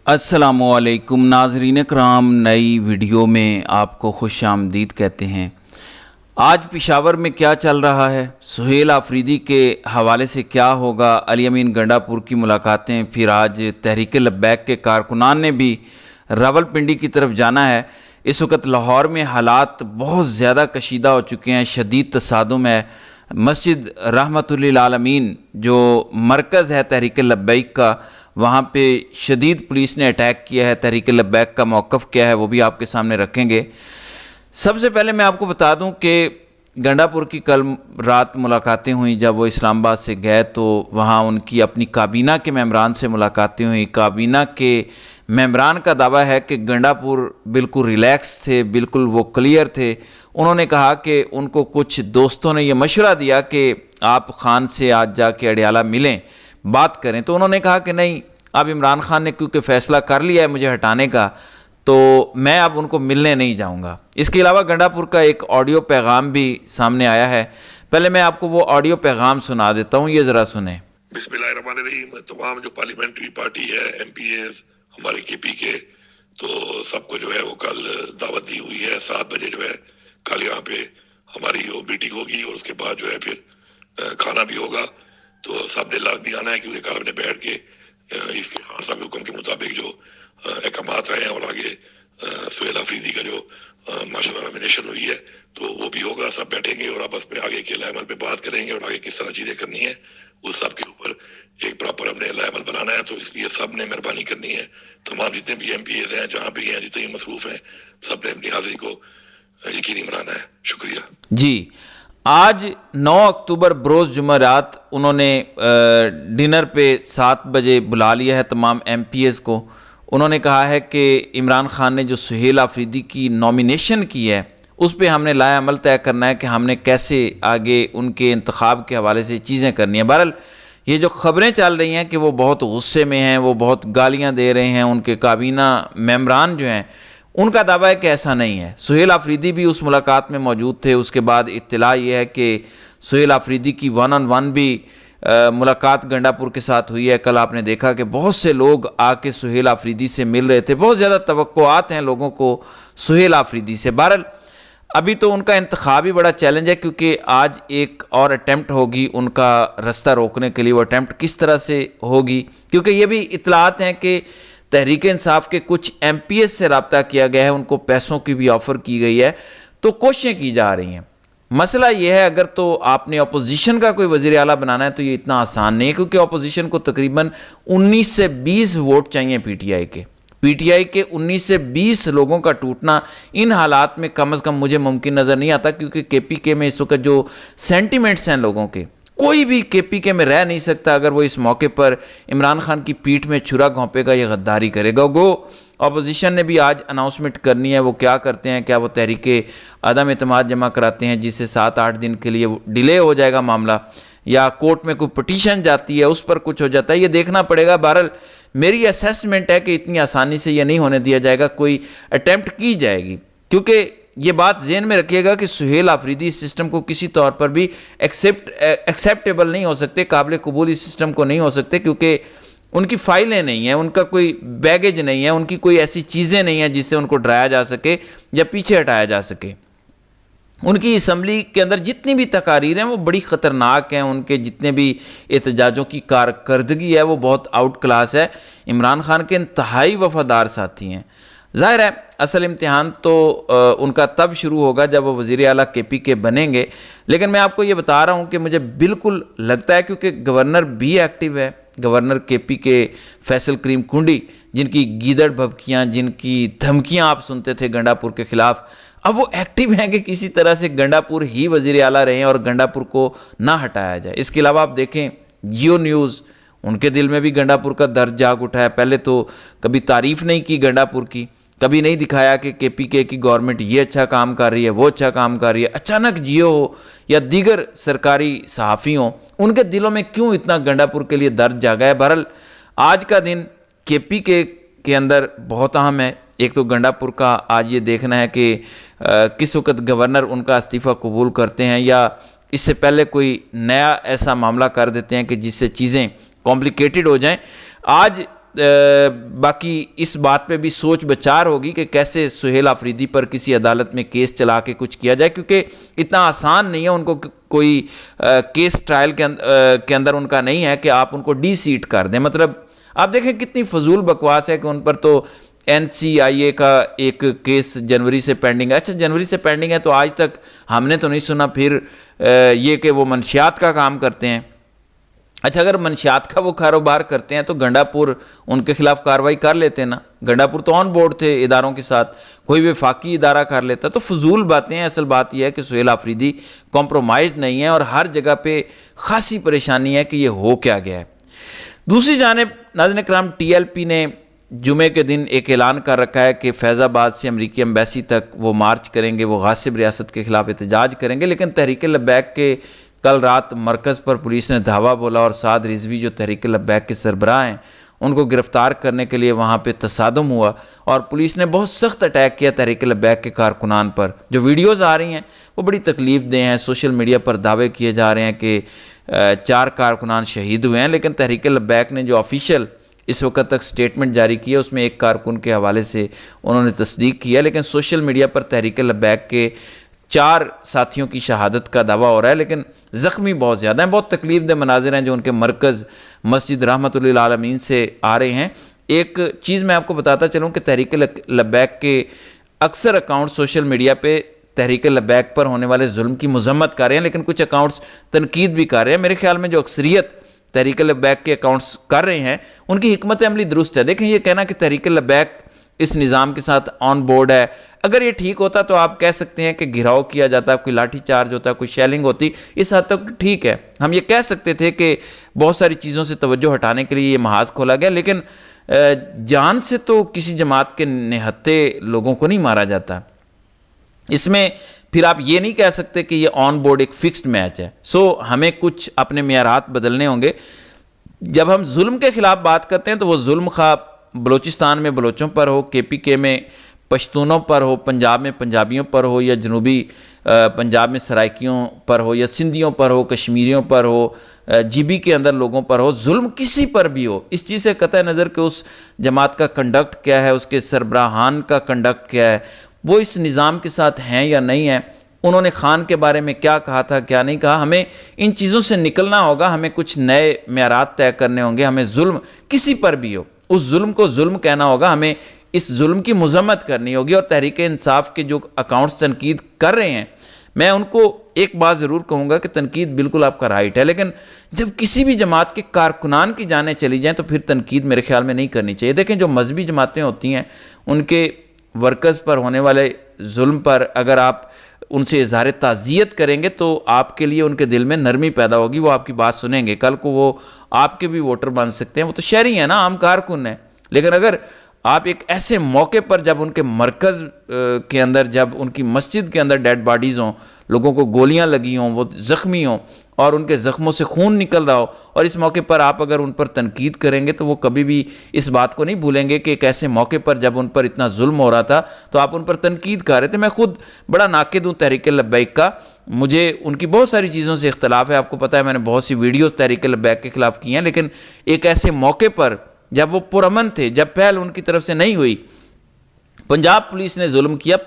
अस्सलामुअलैकुम नाज़रीन कराम, नई वीडियो में आपको खुश आमदीद कहते हैं। आज पेशावर में क्या चल रहा है, सुहेल आफरीदी के हवाले से क्या होगा, अली अमीन गंडापुर की मुलाकातें, फिर आज तहरीक लब्बैक के कारकुनान ने भी रावलपिंडी की तरफ जाना है। इस वक्त लाहौर में हालात बहुत ज़्यादा कशीदा हो चुके हैं, शदीद तसादुम है। मस्जिद रहमतुल्लिल आलमीन जो मरकज़ है तहरीक लब्बैक का, वहाँ पे शदीद पुलिस ने अटैक किया है। तहरीक लब्बैक का मौक़िफ़ क्या है वो भी आपके सामने रखेंगे। सबसे पहले मैं आपको बता दूं कि गंडापुर की कल रात मुलाकातें हुई। जब वो इस्लामाबाद से गए तो वहाँ उनकी अपनी काबीना के मेंबरान से मुलाकातें हुई। काबीना के मेंबरान का दावा है कि गंडापुर बिल्कुल रिलैक्स थे, बिल्कुल वो क्लियर थे। उन्होंने कहा कि उनको कुछ दोस्तों ने ये मशवरा दिया कि आप खान से आज जाके अडियाला मिलें, बात करें। तो उन्होंने कहा कि नहीं, अब इमरान खान ने क्योंकि फ़ैसला कर लिया है मुझे हटाने का, तो मैं अब उनको मिलने नहीं जाऊंगा। इसके अलावा गंडापुर का एक ऑडियो पैगाम भी सामने आया है। पहले मैं आपको वो ऑडियो पैगाम सुना देता हूँ, ये ज़रा सुने। बिस्मिल्लाहिर्रहमानिर्रहीम। तमाम जो पार्लियामेंट्री पार्टी है, MPAs हमारे KP के, तो सबको जो है वो कल दावत दी हुई है। 7 बजे जो है कल यहाँ पे हमारी वो मीटिंग होगी और उसके बाद जो है फिर खाना भी होगा। तो सब ने लाजमी आना है क्योंकि कल हमने बैठ के इसके खान साहब के हुक्म के मुताबिक जो अहकामात आए हैं और आगे सुहेल आफरीदी का जो माशाल्लाह नॉमिनेशन हुई है तो वो भी होगा। सब बैठेंगे और आपस में आगे के लाएमल पे बात करेंगे और आगे किस तरह चीज़ें करनी है उस सब के ऊपर एक प्रॉपर हमने लाएमल बनाना है। तो इसलिए सब ने मेहरबानी करनी है। तमाम जितने भी MPAs हैं, जहाँ भी हैं, जितने भी मसरूफ हैं, सब ने अपनी हाजिरी को यकीनी बनाना है। शुक्रिया जी। आज 9 अक्टूबर बरोज़ जुमेरात उन्होंने डिनर पे 7 बजे बुला लिया है तमाम MPAs को। उन्होंने कहा है कि इमरान खान ने जो सुहेल आफरीदी की नॉमिनेशन की है उस पर हमने लाया अमल तय करना है कि हमने कैसे आगे उनके इंतखाब के हवाले से चीज़ें करनी है। बहरहाल ये जो ख़बरें चल रही हैं कि वो बहुत गुस्से में हैं, वो बहुत गालियाँ दे रहे हैं, उनके काबीना मेंबरान जो हैं उनका दावा है कि ऐसा नहीं है। सुहेल आफरीदी भी उस मुलाकात में मौजूद थे। उसके बाद इत्तला ये है कि सुहेल आफरीदी की 1-on-1 भी मुलाकात गंडापुर के साथ हुई है। कल आपने देखा कि बहुत से लोग आके सुहेल आफरीदी से मिल रहे थे। बहुत ज़्यादा तवक्कुआत हैं लोगों को सुहेल आफरीदी से। बहरहाल अभी तो उनका इंतखाब ही बड़ा चैलेंज है क्योंकि आज एक और अटैम्प्ट होगी उनका रास्ता रोकने के लिए। वो अटैम्प्ट किस तरह से होगी, क्योंकि ये भी इतलात हैं कि तहरीक इंसाफ के कुछ MPAs से रब्ता किया गया है, उनको पैसों की भी ऑफ़र की गई है, तो कोशिशें की जा रही हैं। मसला यह है अगर तो आपने अपोजिशन का कोई वज़ीर आला बनाना है तो ये इतना आसान नहीं है क्योंकि अपोजिशन को तकरीबन 19 से 20 वोट चाहिए PTI के 19 से 20 लोगों का टूटना इन हालात में कम से कम मुझे मुमकिन नज़र नहीं आता क्योंकि KPK में इस वक्त जो सेंटिमेंट्स हैं लोगों के, कोई भी KPK में रह नहीं सकता अगर वो इस मौके पर इमरान खान की पीठ में छुरा घोंपेगा या गद्दारी करेगा। गो अपोजिशन ने भी आज अनाउंसमेंट करनी है। वो क्या करते हैं, क्या वो तहरीक अदम एतमाद जमा कराते हैं जिससे 7-8 दिन के लिए डिले हो जाएगा मामला, या कोर्ट में कोई पिटीशन जाती है उस पर कुछ हो जाता है, ये देखना पड़ेगा। बहरहाल मेरी असेसमेंट है कि इतनी आसानी से ये नहीं होने दिया जाएगा, कोई अटैम्प्ट की जाएगी। क्योंकि ये बात ज़हन में रखिएगा कि सुहेल आफरीदी इस सिस्टम को किसी तौर पर भी एक्सेप्टेबल नहीं हो सकते, काबिल कबूल इस सिस्टम को नहीं हो सकते क्योंकि उनकी फाइलें नहीं हैं, उनका कोई बैगेज नहीं है, उनकी कोई ऐसी चीज़ें नहीं हैं जिससे उनको डराया जा सके या पीछे हटाया जा सके। उनकी असम्बली के अंदर जितनी भी तकारीर हैं वो बड़ी ख़तरनाक हैं, उनके जितने भी एहतजाजों की कारकर्दगी है वो बहुत आउट क्लास है। इमरान खान के इंतहाई वफादार साथी हैं। ज़ाहिर है असल इम्तिहान तो उनका तब शुरू होगा जब वो वज़ीर आला KPK बनेंगे। लेकिन मैं आपको ये बता रहा हूँ कि मुझे बिल्कुल लगता है क्योंकि गवर्नर भी एक्टिव है, गवर्नर KPK फैसल करीम कुंडी, जिनकी गीदड़ भभकियाँ, जिनकी धमकियाँ आप सुनते थे गंडापुर के ख़िलाफ़, अब वो एक्टिव हैं कि किसी तरह से गंडापुर ही वज़ीर आला रहें और गंडापुर को ना हटाया जाए। इसके अलावा आप देखें जियो न्यूज़, उनके दिल में भी गंडापुर का दर्द जाग उठा है। पहले तो कभी तारीफ़ नहीं की गंडापुर की, कभी नहीं दिखाया कि KPK की गवर्नमेंट ये अच्छा काम कर रही है, वो अच्छा काम कर रही है। अचानक जियो हो या दीगर सरकारी सहाफ़ी हों, उनके दिलों में क्यों इतना गंडापुर के लिए दर्द जागा है। बहरहाल आज का दिन KPK के अंदर बहुत अहम है। एक तो गंडापुर का आज ये देखना है कि किस वक्त गवर्नर उनका इस्तीफ़ा कबूल करते हैं या इससे पहले कोई नया ऐसा मामला कर देते हैं कि जिससे चीज़ें कॉम्प्लिकेटेड हो जाएं। आज बाकी इस बात पे भी सोच विचार होगी कि कैसे सुहेल आफरीदी पर किसी अदालत में केस चला के कुछ किया जाए, क्योंकि इतना आसान नहीं है उनको कोई केस ट्रायल के अंदर उनका नहीं है कि आप उनको डी सीट कर दें। मतलब आप देखें कितनी फजूल बकवास है कि उन पर तो NCIA का एक केस जनवरी से पेंडिंग है। अच्छा, जनवरी से पेंडिंग है तो आज तक हमने तो नहीं सुना फिर ये कि वो मंशियात का काम करते हैं। अच्छा, अगर मंशियात का वो कारोबार करते हैं तो गंडापुर उनके खिलाफ कार्रवाई कर लेते ना। गंडापुर तो ऑन बोर्ड थे इदारों के साथ, कोई वफाकी इदारा कर लेता। तो फजूल बातें हैं। असल बात यह है कि सुहेल आफरीदी कॉम्प्रोमाइज नहीं है और हर जगह पे खासी परेशानी है कि ये हो क्या गया है। दूसरी जानिब नाज़रीन इकराम, TLP ने जुमे के दिन एक ऐलान कर रखा है कि फैज़ाबाद से अमरीकी एम्बेसी तक वो मार्च करेंगे, वो गासिब रियासत के खिलाफ एहतजाज करेंगे। लेकिन तहरीक लब्बैक के कल रात मरकज़ पर पुलिस ने धावा बोला और साद रिजवी जो तहरीक लब्बैक के सरबराह हैं उनको गिरफ्तार करने के लिए वहाँ पे तसादुम हुआ और पुलिस ने बहुत सख्त अटैक किया तहरीक लब्बैक के कारकुनान पर। जो वीडियोज़ आ रही हैं वो बड़ी तकलीफ दें हैं। सोशल मीडिया पर दावे किए जा रहे हैं कि 4 कारकुनान शहीद हुए हैं, लेकिन तहरीक लब्बैक ने जो ऑफिशियल इस वक्त तक स्टेटमेंट जारी किया उसमें एक कारकुन के हवाले से उन्होंने तस्दीक किया। लेकिन सोशल मीडिया पर तहरीक लब्बैक के 4 साथियों की शहादत का दावा हो रहा है, लेकिन ज़ख्मी बहुत ज़्यादा हैं। बहुत तकलीफ दे मनाजिर हैं जो उनके मरकज़ मस्जिद रहमतुल्लिल आलमीन से आ रहे हैं। एक चीज़ मैं आपको बताता चलूँ कि तहरीक लब्बैक के अक्सर अकाउंट सोशल मीडिया पे तहरीक लब्बैक पर होने वाले जुल्म की मजम्मत कर रहे हैं, लेकिन कुछ अकाउंट्स तनकीद भी कर रहे हैं। मेरे ख्याल में जो अक्सरियत तहरीक लब्बैक के अकाउंट्स कर रहे हैं उनकी हिकमत अमली दुरुस्त है। देखें, ये कहना कि तहरीक लब्बैक इस निज़ाम के साथ ऑन बोर्ड है, अगर ये ठीक होता तो आप कह सकते हैं कि घिराव किया जाता, कोई लाठी चार्ज होता, कोई शेलिंग होती, इस हद तक ठीक है। हम ये कह सकते थे कि बहुत सारी चीज़ों से तवज्जो हटाने के लिए ये महाज खोला गया, लेकिन जान से तो किसी जमात के निहत्ते लोगों को नहीं मारा जाता। इसमें फिर आप ये नहीं कह सकते कि ये ऑन बोर्ड एक फिक्स्ड मैच है। हमें कुछ अपने मेयारात बदलने होंगे। जब हम जुल्म के खिलाफ बात करते हैं तो वो जुल्म खा बलूचिस्तान में बलोचों पर हो, KPK में पश्तूनों पर हो, पंजाब में पंजाबियों पर हो, या जनूबी पंजाब में सराइकियों पर हो, या सिंधियों पर हो, कश्मीरियों पर हो, GB के अंदर लोगों पर हो, जुल्म किसी पर भी हो, इस चीज़ से कतई नज़र कि उस जमात का कंडक्ट क्या है, उसके सरबराहान का कंडक्ट क्या है, वो इस निज़ाम के साथ हैं या नहीं है, उन्होंने खान के बारे में क्या कहा था क्या नहीं कहा। हमें इन चीज़ों से निकलना होगा, हमें कुछ नए मेयारात तय करने होंगे। हमें जुल्म किसी पर भी हो उस जुल्म को जुल्म कहना होगा, हमें इस जुल्म की मजम्मत करनी होगी। और तहरीक इंसाफ के जो अकाउंट्स तनकीद कर रहे हैं, मैं उनको एक बात ज़रूर कहूँगा कि तनकीद बिल्कुल आपका राइट है, लेकिन जब किसी भी जमात के कारकुनान की जानें चली जाएँ तो फिर तनकीद मेरे ख्याल में नहीं करनी चाहिए। देखें, जो मजहबी जमातें होती हैं उनके वर्कर्स पर होने वाले जुल्म पर अगर आप उनसे इज़हार ताज़ियत करेंगे तो आपके लिए उनके दिल में नरमी पैदा होगी, वो आपकी बात सुनेंगे, कल को वो आपके भी वोटर बन सकते हैं। वो तो शहरी है ना, आम कारकुन है। लेकिन अगर आप एक ऐसे मौके पर जब उनके मरकज़ के अंदर, जब उनकी मस्जिद के अंदर डेड बॉडीज़ हों, लोगों को गोलियां लगी हों, वो ज़ख्मी हों और उनके ज़ख्मों से खून निकल रहा हो, और इस मौके पर आप अगर उन पर तनकीद करेंगे तो वो कभी भी इस बात को नहीं भूलेंगे कि एक ऐसे मौके पर जब उन पर इतना जुल्म हो रहा था तो आप उन पर तनकीद कर रहे थे। मैं खुद बड़ा नाकिद हूँ तहरीक लब्बैक का, मुझे उनकी बहुत सारी चीज़ों से इख्तलाफ है। आपको पता है मैंने बहुत सी वीडियोज़ तहरीक लब्बैक के खिलाफ की हैं, लेकिन एक ऐसे मौके पर जब वो पुरअमन थे, जब पहल उनकी तरफ से नहीं हुई, पंजाब पुलिस ने जुल्म किया,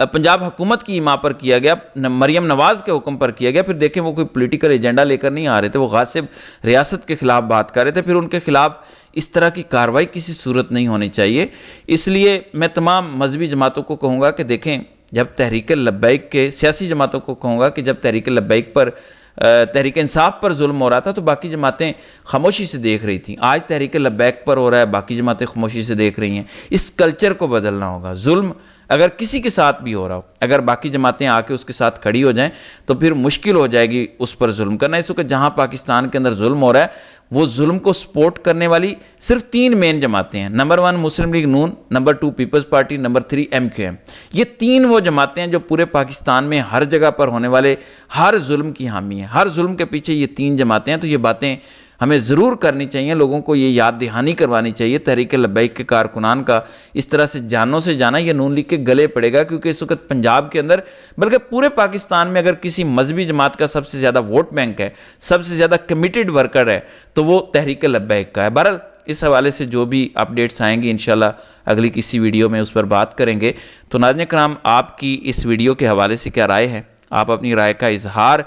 पंजाब हुकूमत की इमा पर किया गया, मरियम नवाज़ के हुक्म पर किया गया। फिर देखें, वो कोई पॉलिटिकल एजेंडा लेकर नहीं आ रहे थे, वो गासिब रियासत के खिलाफ बात कर रहे थे। फिर उनके खिलाफ इस तरह की कार्रवाई किसी सूरत नहीं होनी चाहिए। इसलिए मैं तमाम मजहबी जमातों को कहूँगा कि देखें, जब तहरीक लब्बैक के सियासी जमातों को कहूँगा कि जब तहरीक लब्बैक पर तहरीक इंसाफ पर जुल्म हो रहा था तो बाकी जमातें खामोशी से देख रही थीं। आज तहरीक लब्बैक पर हो रहा है, बाकी जमातें खामोशी से देख रही हैं। इस कल्चर को बदलना होगा। जुल्म अगर किसी के साथ भी हो रहा हो, अगर बाकी जमातें आके उसके साथ खड़ी हो जाएं तो फिर मुश्किल हो जाएगी उस पर जुल्म करना। इस वक्त जहाँ पाकिस्तान के अंदर जुल्म हो रहा है, वो जुल्म को सपोर्ट करने वाली सिर्फ 3 मेन जमातें हैं। Number 1 Muslim League Noon, number 2 Peoples Party, number 3 MQM। ये 3 वो जमातें हैं जो पूरे पाकिस्तान में हर जगह पर होने वाले हर जुल्म की हामी है। हर जुल्म के पीछे ये 3 जमातें हैं। तो ये बातें हमें ज़रूर करनी चाहिए, लोगों को ये याद दहानी करवानी चाहिए। तहरीक लब्बैक के कारकुनान का इस तरह से जानों से जाना ये नून लीग के गले पड़ेगा, क्योंकि इस वक्त पंजाब के अंदर बल्कि पूरे पाकिस्तान में अगर किसी मजहबी जमात का सबसे ज़्यादा वोट बैंक है, सबसे ज़्यादा कमिटेड वर्कर है, तो वो तहरीक लब्बैक का है। बहरहाल इस हवाले से जो भी अपडेट्स आएंगी इंशाल्लाह अगली किसी वीडियो में उस पर बात करेंगे। तो नाज़रीन कराम, आपकी इस वीडियो के हवाले से क्या राय है? आप अपनी राय का इजहार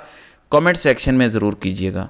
कमेंट सेक्शन में ज़रूर कीजिएगा।